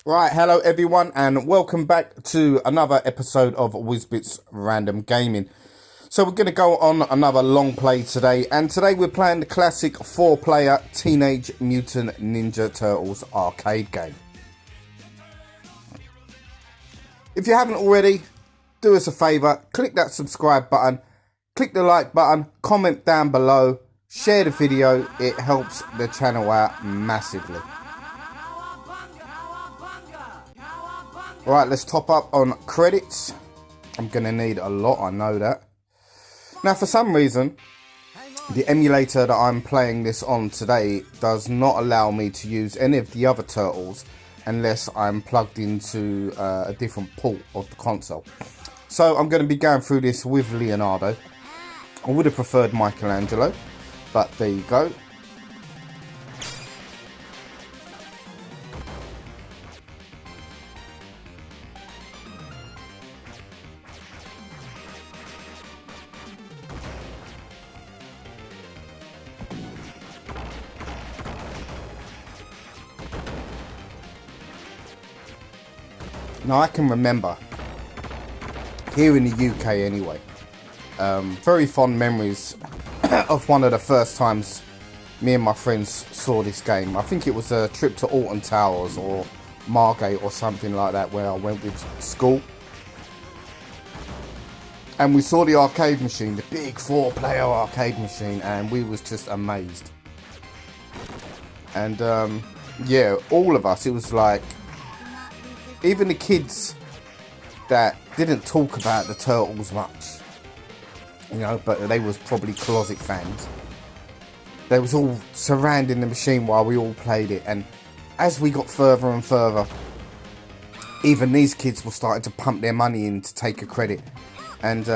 Right, hello everyone, and welcome back to another episode of Whizbit's Random Gaming. So we're going to go on another long play today, and today we're playing the classic 4-player Teenage Mutant Ninja Turtles arcade game. If you haven't already, do us a favour, click that subscribe button, click the like button, comment down below, share the video, it helps the channel out massively. Right, let's top up on credits. I'm going to need a lot, I know that. Now, for some reason, the emulator that I'm playing this on today does not allow me to use any of the other Turtles unless I'm plugged into a different port of the console. So I'm going to be going through this with Leonardo. I would have preferred Michelangelo, but there you go. Now, I can remember, here in the UK anyway, very fond memories of one of the first times me and my friends saw this game. I think it was a trip to Alton Towers or Margate or something like that, where I went with school. And we saw the arcade machine, the big 4-player arcade machine, and we was just amazed. And yeah, all of us, it was like, even the kids that didn't talk about the Turtles much, you know, but they was probably closet fans. They was all surrounding the machine while we all played it. And as we got further and further, even these kids were starting to pump their money in to take a credit. And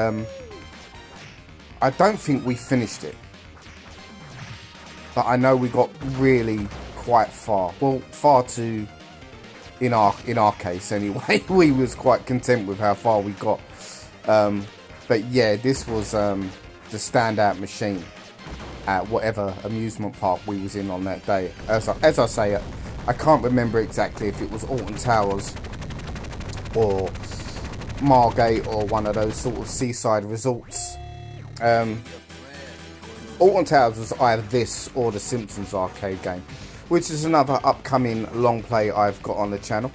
I don't think we finished it, but I know we got really quite far. Well, far too. In our case anyway, we was quite content with how far we got. But yeah, this was the standout machine at whatever amusement park we was in on that day. As I say, I can't remember exactly if it was Alton Towers or Margate or one of those sort of seaside resorts. Alton Towers was either this or the Simpsons arcade game, which is another upcoming long play I've got on the channel.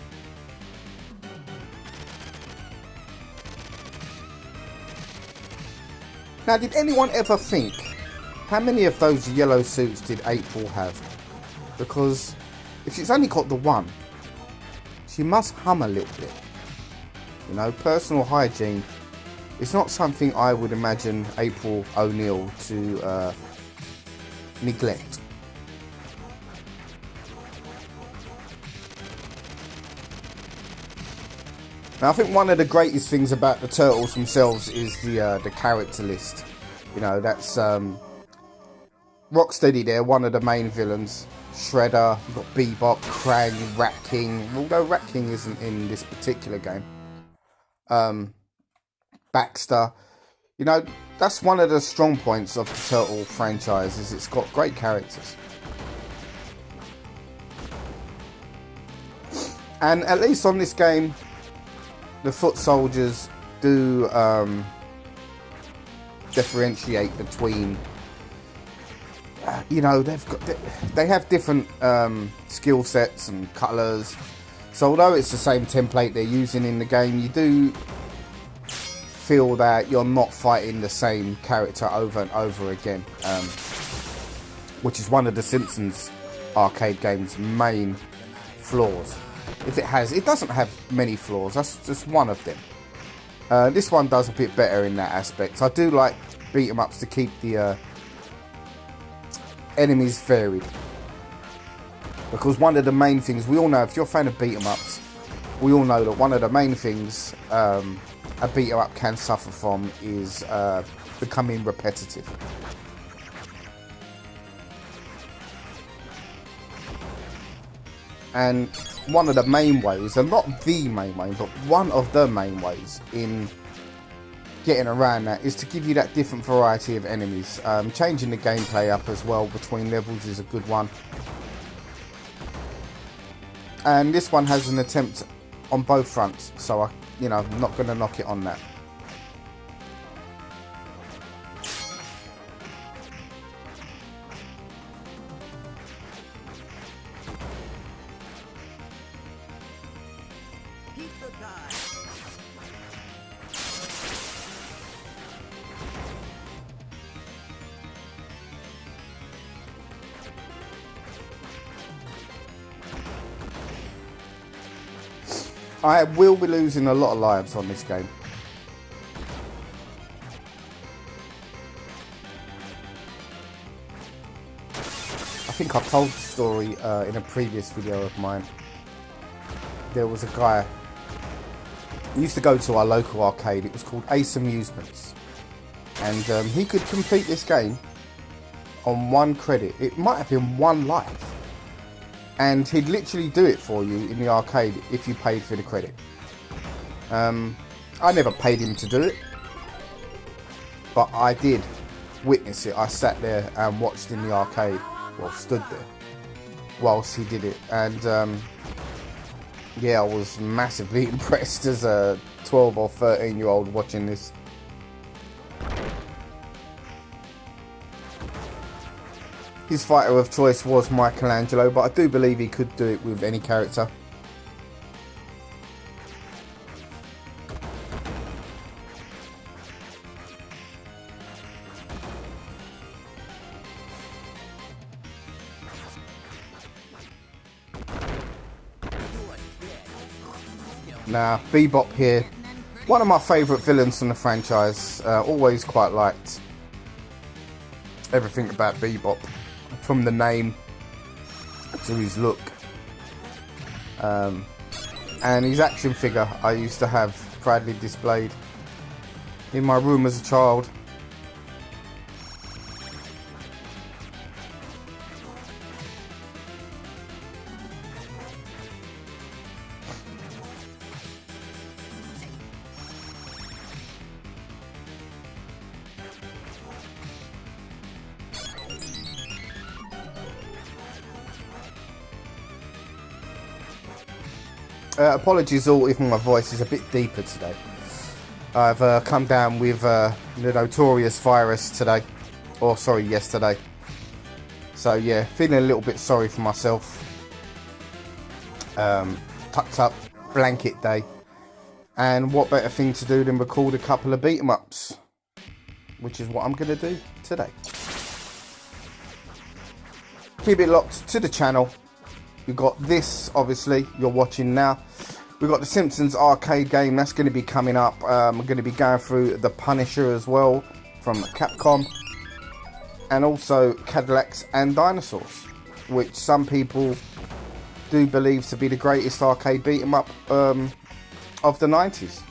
Now, did anyone ever think, how many of those yellow suits did April have? Because if she's only got the one, she must hum a little bit. You know, personal hygiene is not something I would imagine April O'Neil to neglect. Now, I think one of the greatest things about the Turtles themselves is the character list. You know, that's Rocksteady there, one of the main villains. Shredder, you've got Bebop, Krang, Rat King, although Rat King isn't in this particular game. Baxter. You know, that's one of the strong points of the Turtle franchise, is it's got great characters. And at least on this game, the foot soldiers do differentiate between, you know, they have different skill sets and colours. So although it's the same template they're using in the game, you do feel that you're not fighting the same character over and over again, which is one of the Simpsons arcade game's main flaws. It doesn't have many flaws, that's just one of them. This one does a bit better in that aspect. I do like beat 'em ups to keep the enemies varied, because one of the main things, we all know, if you're a fan of beat 'em ups, we all know that one of the main things a beat 'em up can suffer from is becoming repetitive. And one of the main ways, and not the main way, but one of the main ways in getting around that is to give you that different variety of enemies. Changing the gameplay up as well between levels is a good one. And this one has an attempt on both fronts, so I'm not going to knock it on that. I will be losing a lot of lives on this game. I think I've told the story in a previous video of mine. There was a guy who used to go to our local arcade. It was called Ace Amusements. And he could complete this game on 1 credit. It might have been 1 life. And he'd literally do it for you in the arcade if you paid for the credit. I never paid him to do it, but I did witness it. I sat there and watched in the arcade, well, stood there whilst he did it. And yeah, I was massively impressed as a 12 or 13-year-old watching this. His fighter of choice was Michelangelo, but I do believe he could do it with any character. Now, Bebop here, one of my favourite villains from the franchise. Always quite liked everything about Bebop. From the name to his look, and his action figure I used to have proudly displayed in my room as a child. Apologies all if my voice is a bit deeper today. I've come down with the notorious virus today, or sorry, yesterday. So yeah, feeling a little bit sorry for myself. Tucked up, blanket day. And what better thing to do than record a couple of beat 'em ups, which is what I'm going to do today. Keep it locked to the channel. We've got this, obviously, you're watching now. We've got the Simpsons arcade game, that's going to be coming up. We're going to be going through The Punisher as well, from Capcom. And also Cadillacs and Dinosaurs, which some people do believe to be the greatest arcade beat 'em up of the 90s.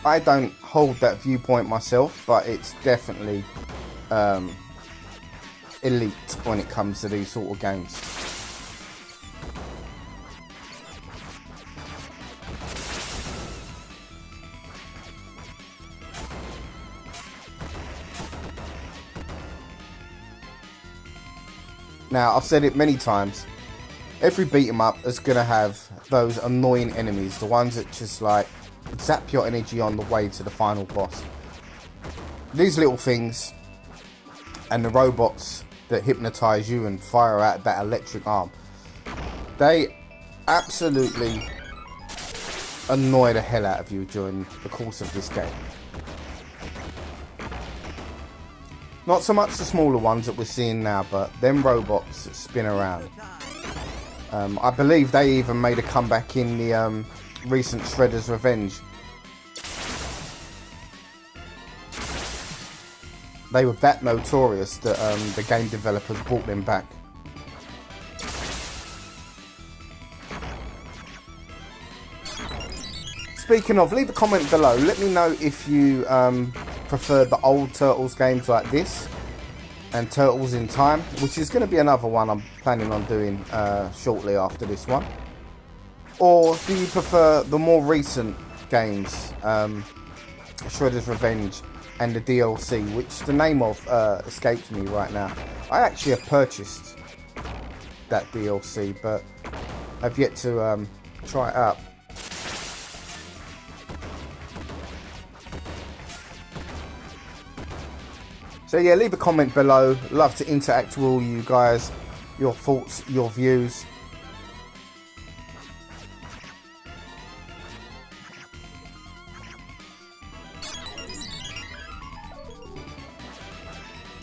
I don't hold that viewpoint myself, but it's definitely elite when it comes to these sort of games. Now, I've said it many times, every beat 'em up is going to have those annoying enemies, the ones that just like zap your energy on the way to the final boss. These little things and the robots that hypnotize you and fire out that electric arm, they absolutely annoy the hell out of you during the course of this game. Not so much the smaller ones that we're seeing now, but them robots that spin around. I believe they even made a comeback in the recent Shredder's Revenge. They were that notorious that the game developers brought them back. Speaking of, leave a comment below. Let me know if you prefer the old Turtles games like this and Turtles in Time, which is going to be another one I'm planning on doing shortly after this one. Or do you prefer the more recent games, Shredder's Revenge and the DLC, which the name of escapes me right now. I actually have purchased that DLC, but I've yet to try it out. So yeah, leave a comment below. Love to interact with all you guys, your thoughts, your views.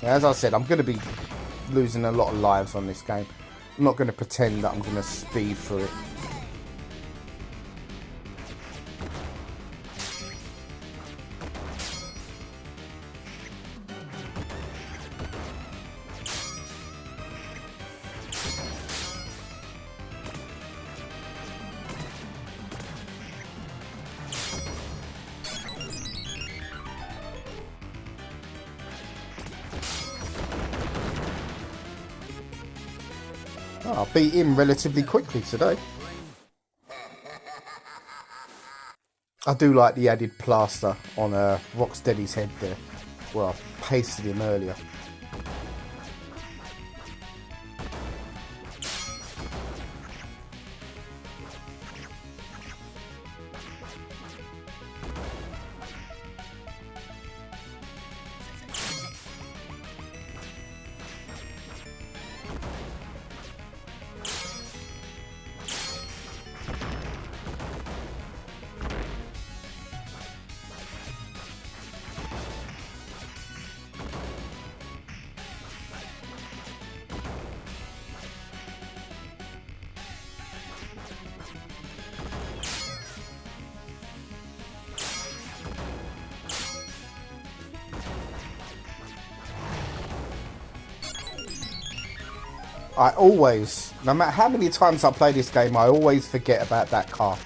As I said, I'm going to be losing a lot of lives on this game. I'm not going to pretend that I'm going to speed through it. I beat him relatively quickly today. I do like the added plaster on Rocksteady's head there. Well, I pasted him earlier. I always, no matter how many times I play this game, I always forget about that car.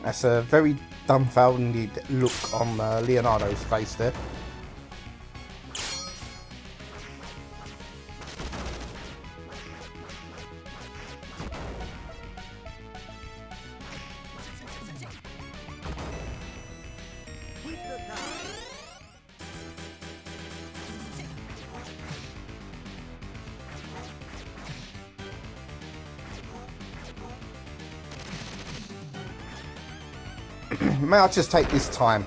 That's a very dumbfounded look on Leonardo's face there. May I just take this time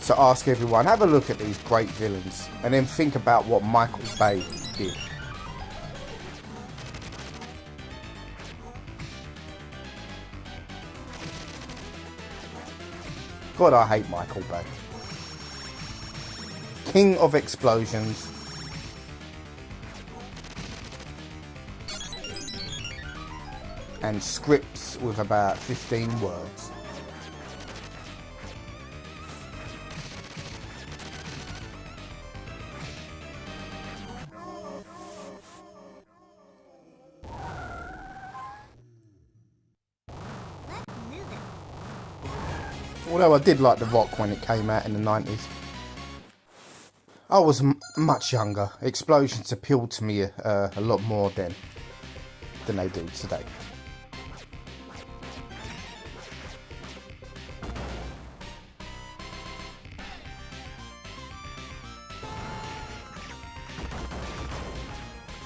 to ask everyone, have a look at these great villains and then think about what Michael Bay did. God, I hate Michael Bay. King of explosions. And scripts with about 15 words. Although I did like The Rock when it came out in the 90s. I was much younger. Explosions appealed to me a lot more then than they do today.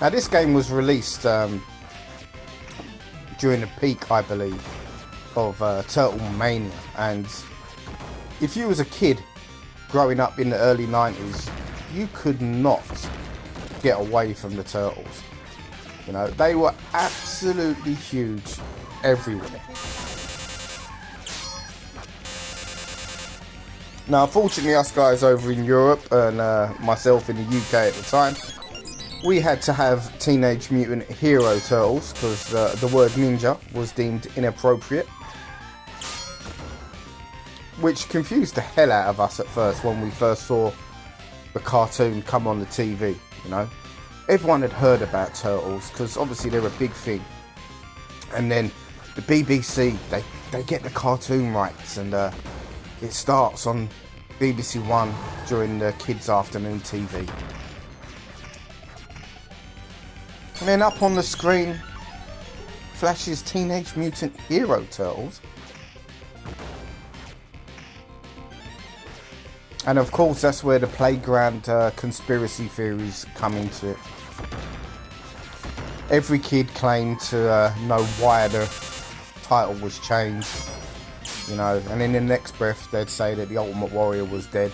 Now this game was released during the peak, I believe, of Turtle Mania, and if you was a kid growing up in the early 90s, you could not get away from the Turtles. You know, they were absolutely huge everywhere. Now, unfortunately, us guys over in Europe and myself in the UK at the time, we had to have Teenage Mutant Hero Turtles because the word ninja was deemed inappropriate, which confused the hell out of us at first when we first saw the cartoon come on the TV. You know, everyone had heard about Turtles because obviously they're a big thing, And then the BBC, they get the cartoon rights, and it starts on BBC One during the kids' afternoon TV. And then up on the screen flashes Teenage Mutant Hero Turtles. And of course, that's where the playground conspiracy theories come into it. Every kid claimed to know why the title was changed, you know, and in the next breath they'd say that the Ultimate Warrior was dead.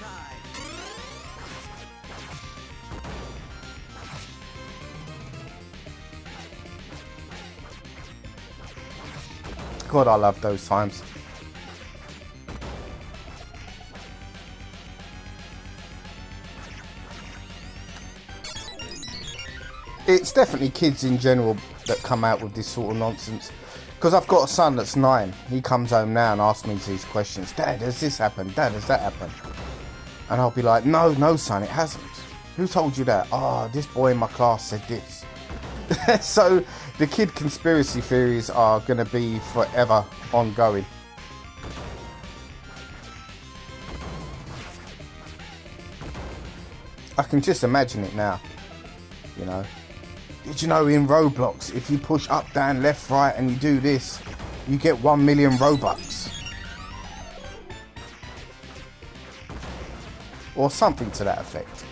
God, I love those times. It's definitely kids in general that come out with this sort of nonsense. Because I've got a son that's 9. He comes home now and asks me these questions. Dad, has this happened? Dad, has that happened? And I'll be like, no, son, it hasn't. Who told you that? Oh, this boy in my class said this. So the kid conspiracy theories are going to be forever ongoing. I can just imagine it now, you know. Did you know in Roblox, if you push up, down, left, right, and you do this, you get 1 million Robux? Or something to that effect.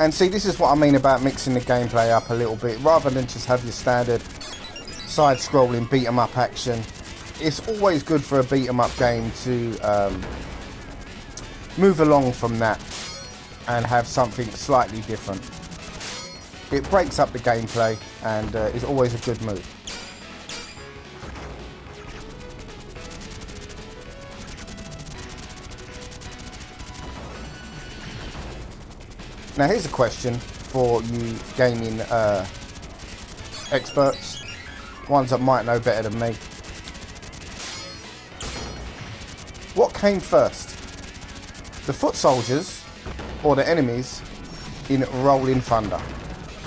And see, this is what I mean about mixing the gameplay up a little bit. Rather than just have your standard side-scrolling beat-em-up action, it's always good for a beat-em-up game to move along from that and have something slightly different. It breaks up the gameplay and is always a good move. Now here's a question for you gaming experts. Ones that might know better than me. What came first? The foot soldiers or the enemies in Rolling Thunder?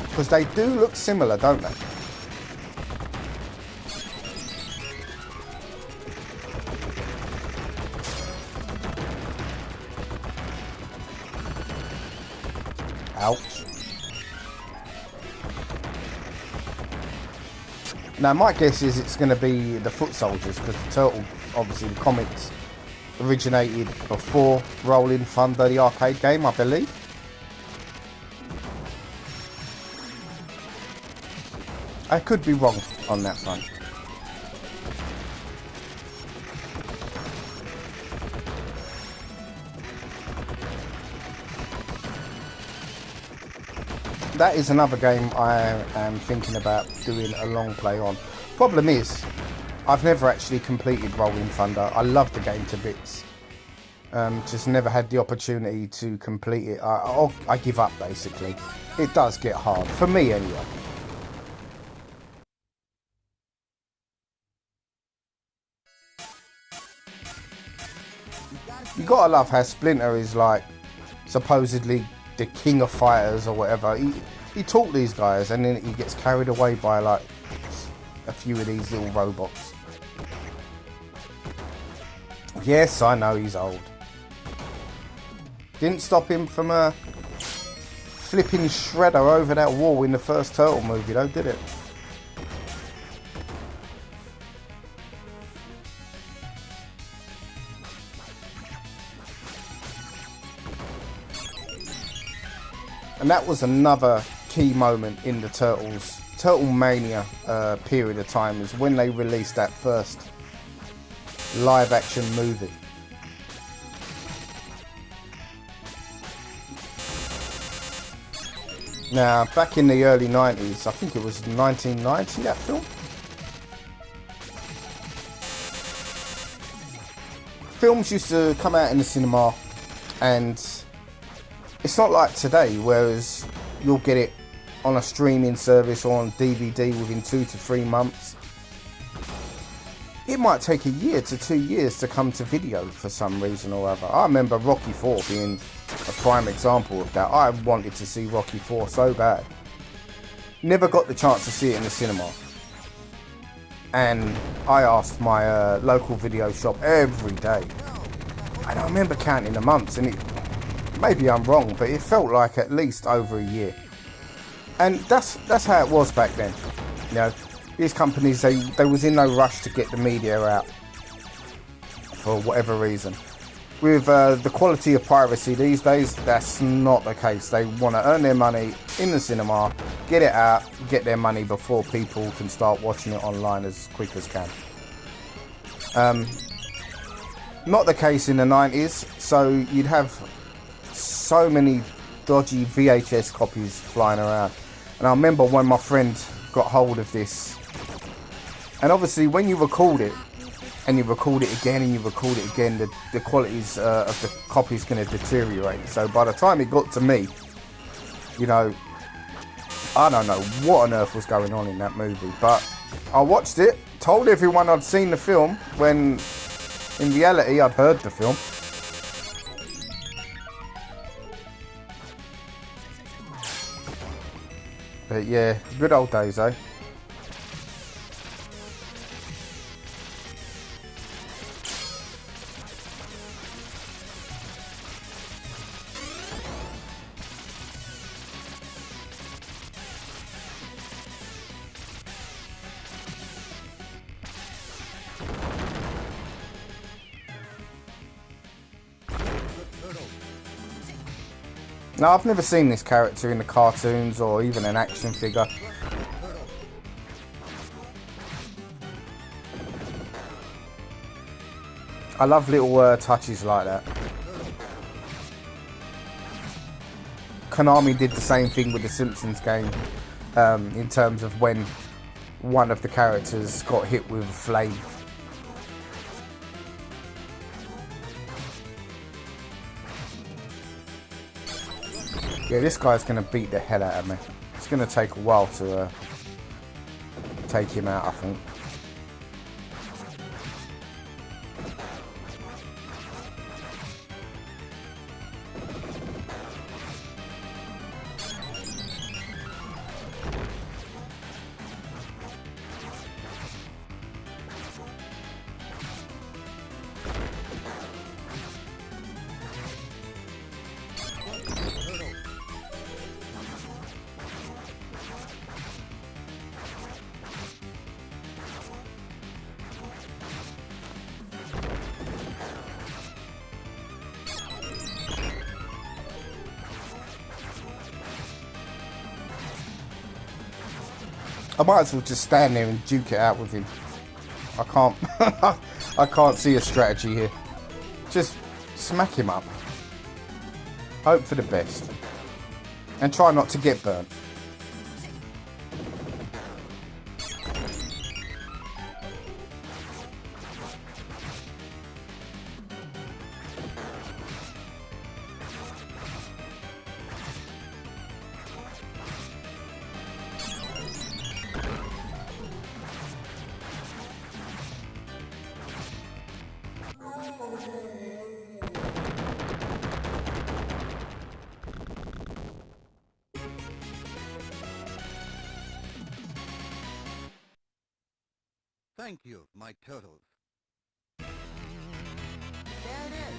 Because they do look similar, don't they? Ouch. Now my guess is it's going to be the foot soldiers, because the Turtle, obviously the comics originated before Rolling Thunder, the arcade game, I believe. I could be wrong on that front. That is another game I am thinking about doing a long play on. Problem is, I've never actually completed Rolling Thunder. I love the game to bits. Just never had the opportunity to complete it. I give up, basically. It does get hard, for me anyway. You gotta love how Splinter is like supposedly the king of fighters or whatever. He taught these guys, and then he gets carried away by like a few of these little robots. Yes, I know he's old. Didn't stop him from flipping Shredder over that wall in the first Turtle movie though, did it? And that was another key moment in the Turtle Mania period of time, is when they released that first live action movie. Now, back in the early 90s, I think it was 1990, that film. Films used to come out in the cinema, and it's not like today, whereas you'll get it on a streaming service or on DVD within 2 to 3 months. it might take a year to 2 years to come to video for some reason or other. I remember Rocky 4 being a prime example of that. I wanted to see Rocky 4 so bad. Never got the chance to see it in the cinema. And I asked my local video shop every day. And I remember counting the months, and maybe I'm wrong, but it felt like at least over a year. And that's how it was back then. You know, these companies, they was in no rush to get the media out for whatever reason. With the quality of piracy these days, that's not the case. They want to earn their money in the cinema, get it out, get their money before people can start watching it online as quick as can. Not the case in the 90s, so you'd have so many dodgy VHS copies flying around. And I remember when my friend got hold of this, and obviously when you record it, and you record it again and you record it again, the qualities of the copy is going to deteriorate. So by the time it got to me, you know, I don't know what on earth was going on in that movie. But I watched it, told everyone I'd seen the film, when in reality I'd heard the film. But yeah, good old days, eh? Now, I've never seen this character in the cartoons or even an action figure. I love little touches like that. Konami did the same thing with the Simpsons game, in terms of when one of the characters got hit with a flame. Yeah, this guy's going to beat the hell out of me. It's going to take a while to take him out, I think. I might as well just stand there and duke it out with him. I can't I can't see a strategy here. Just smack him up. Hope for the best. And try not to get burnt. Thank you, my turtles. There it is.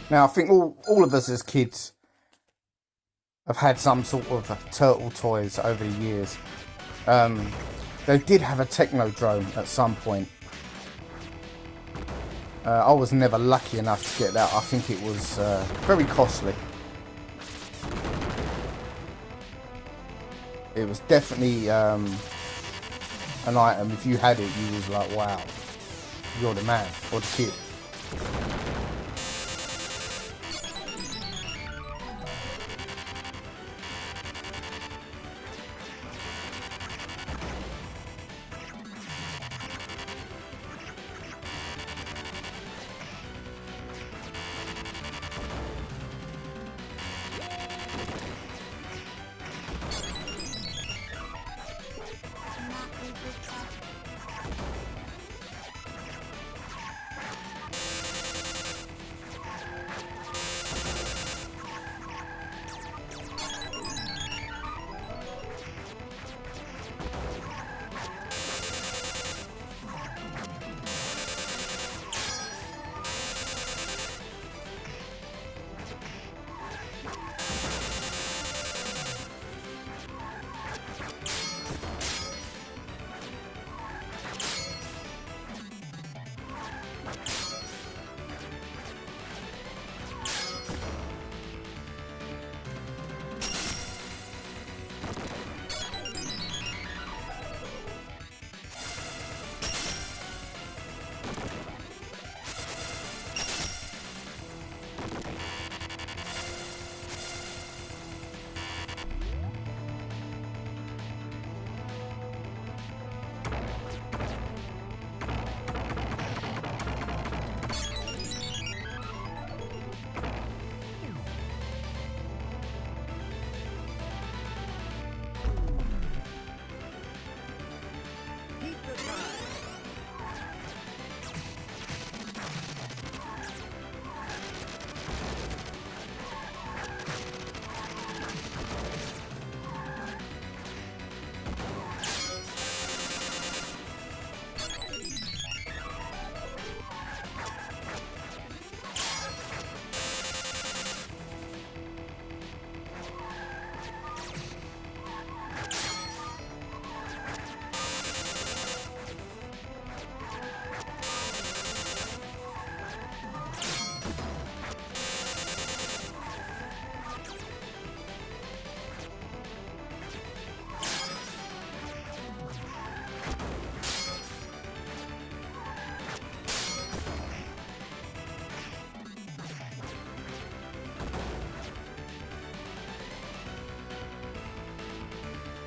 Now, I think all of us as kids have had some sort of turtle toys over the years. They did have a Technodrome at some point. I was never lucky enough to get that. I think it was very costly. It was definitely an item. If you had it, you was like, wow, you're the man, or the kid.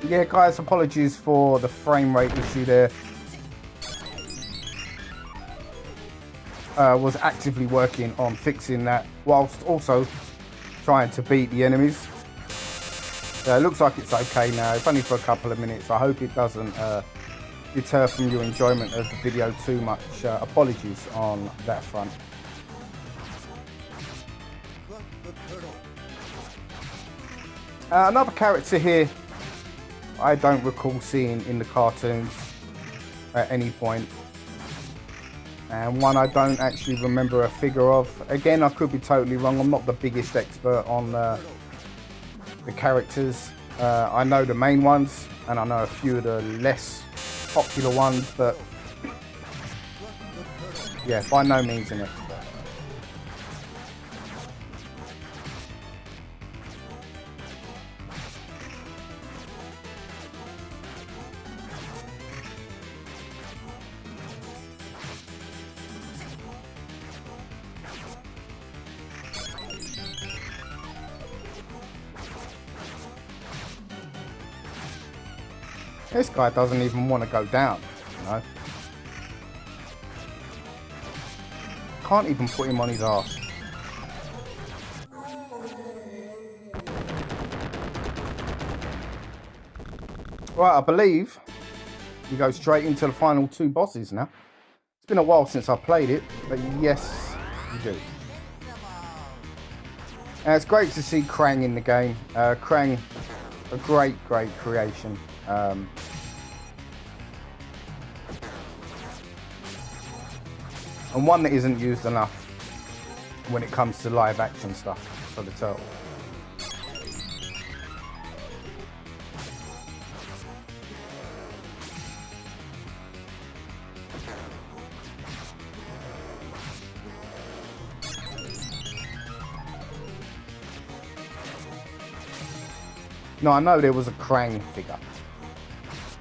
Yeah, guys, apologies for the frame rate issue there. Was actively working on fixing that whilst also trying to beat the enemies. It looks like it's okay now. It's only for a couple of minutes. I hope it doesn't deter from your enjoyment of the video too much. Apologies on that front. Another character here I don't recall seeing in the cartoons at any point. And one I don't actually remember a figure of. Again, I could be totally wrong. I'm not the biggest expert on the characters. I know the main ones, and I know a few of the less popular ones, but yeah, by no means an expert. This guy doesn't even want to go down, you know. Can't even put him on his arse. Right, I believe we go straight into the final two bosses now. It's been a while since I played it, but yes, you do. And it's great to see Krang in the game. Krang, a great creation. And one that isn't used enough when it comes to live action stuff for the turtle. No, I know there was a Krang figure.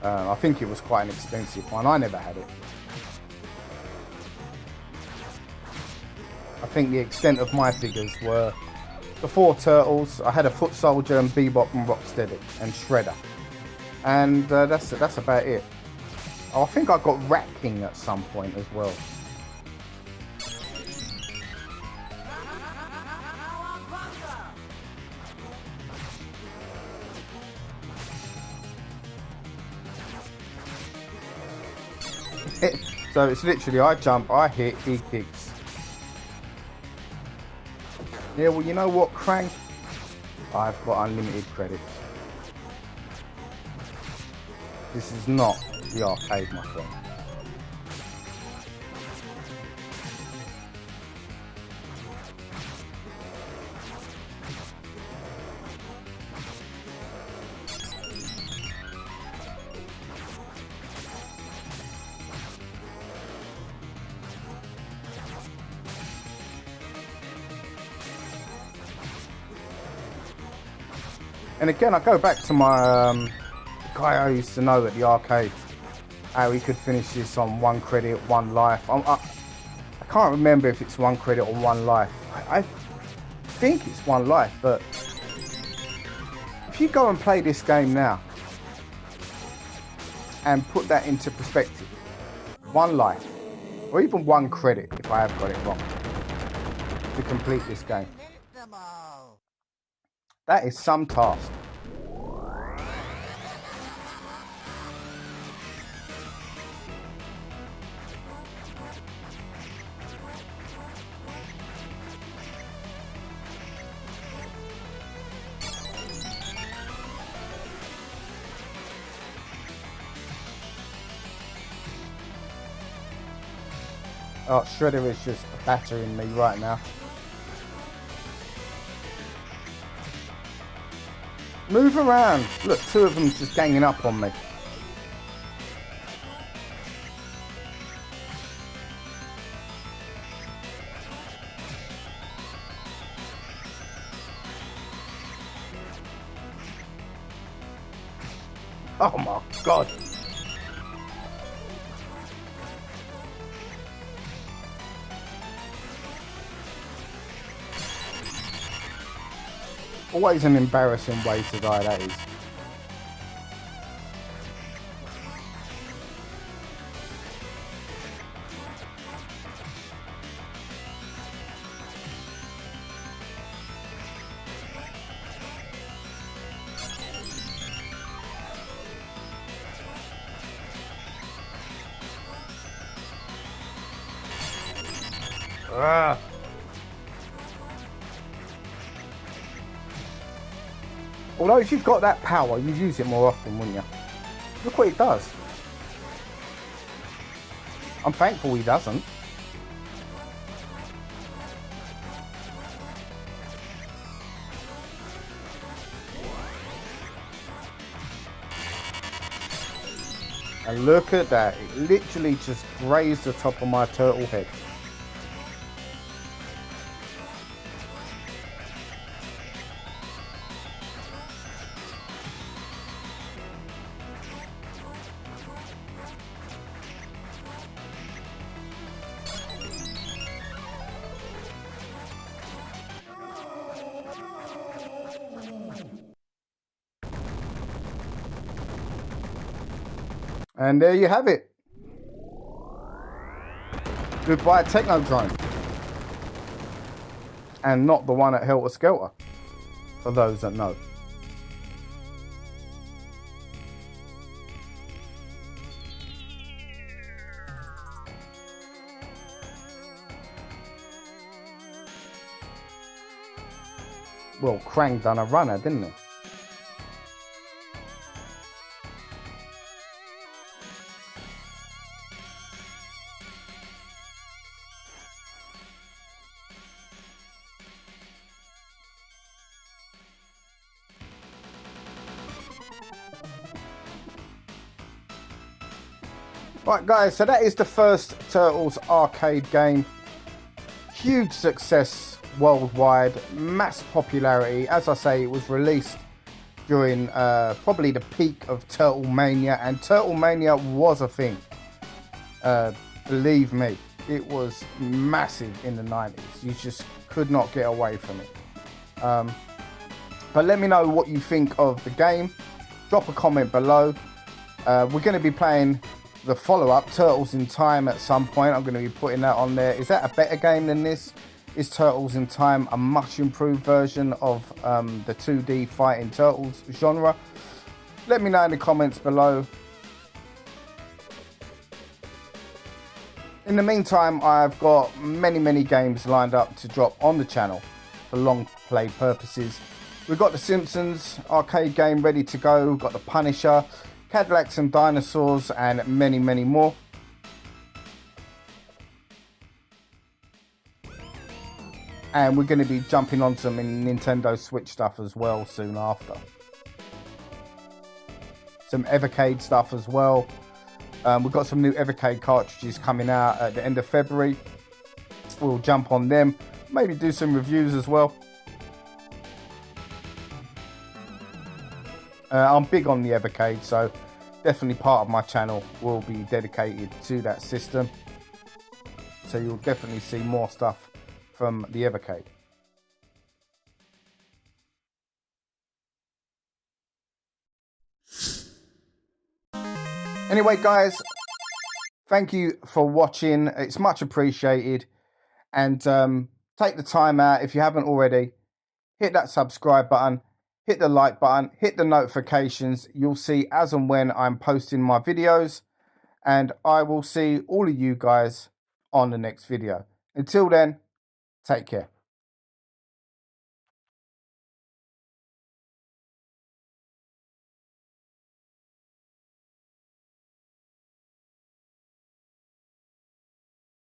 I think it was quite an expensive one. I never had it. I think the extent of my figures were the 4 turtles. I had a Foot Soldier and Bebop and Rocksteady and Shredder. And that's about it. Oh, I think I got Rat King at some point as well. So it's literally I jump, I hit, he kicks. Yeah, well, you know what, Krang? I've got unlimited credits. This is not the arcade, my friend. And again, I go back to my guy I used to know at the arcade, how he could finish this on 1 credit, 1 life. I can't remember if it's 1 credit or 1 life. I think it's 1 life, but if you go and play this game now and put that into perspective, 1 life, or even 1 credit, if I have got it wrong, to complete this game. That is some task. Oh, Shredder is just battering me right now. Move around. Look, 2 of them just ganging up on me. Oh my God. Always an embarrassing way to die, that is. Ugh. Although if you've got that power, you'd use it more often, wouldn't you? Look what it does. I'm thankful he doesn't. And look at that. It literally just grazed the top of my turtle head. And there you have it. Goodbye, Technodrome. And not the one at Helter Skelter, for those that know. Well, Krang done a runner, didn't he? Right guys, so that is the first Turtles arcade game. Huge success worldwide, mass popularity. As I say, it was released during probably the peak of Turtle Mania, and Turtle Mania was a thing. Believe me, it was massive in the 90s. You just could not get away from it. But let me know what you think of the game. Drop a comment below. We're going to be playing the follow-up, Turtles in Time, at some point. I'm going to be putting that on there. Is that a better game than this? Is Turtles in Time a much improved version of the 2D fighting Turtles genre? Let me know in the comments below. In the meantime, I've got many games lined up to drop on the channel for long play purposes. We've got the Simpsons arcade game ready to go. We've got the Punisher, Cadillacs and Dinosaurs, and many more. And we're going to be jumping on some Nintendo Switch stuff as well soon after. Some Evercade stuff as well. We've got some new Evercade cartridges coming out at the end of February. We'll jump on them. Maybe do some reviews as well. I'm big on the Evercade, so definitely part of my channel will be dedicated to that system. So you'll definitely see more stuff from the Evercade. Anyway guys, thank you for watching. It's much appreciated. And take the time out, if you haven't already, hit that subscribe button. Hit the like button, hit the notifications. You'll see as and when I'm posting my videos. And I will see all of you guys on the next video. Until then, take care.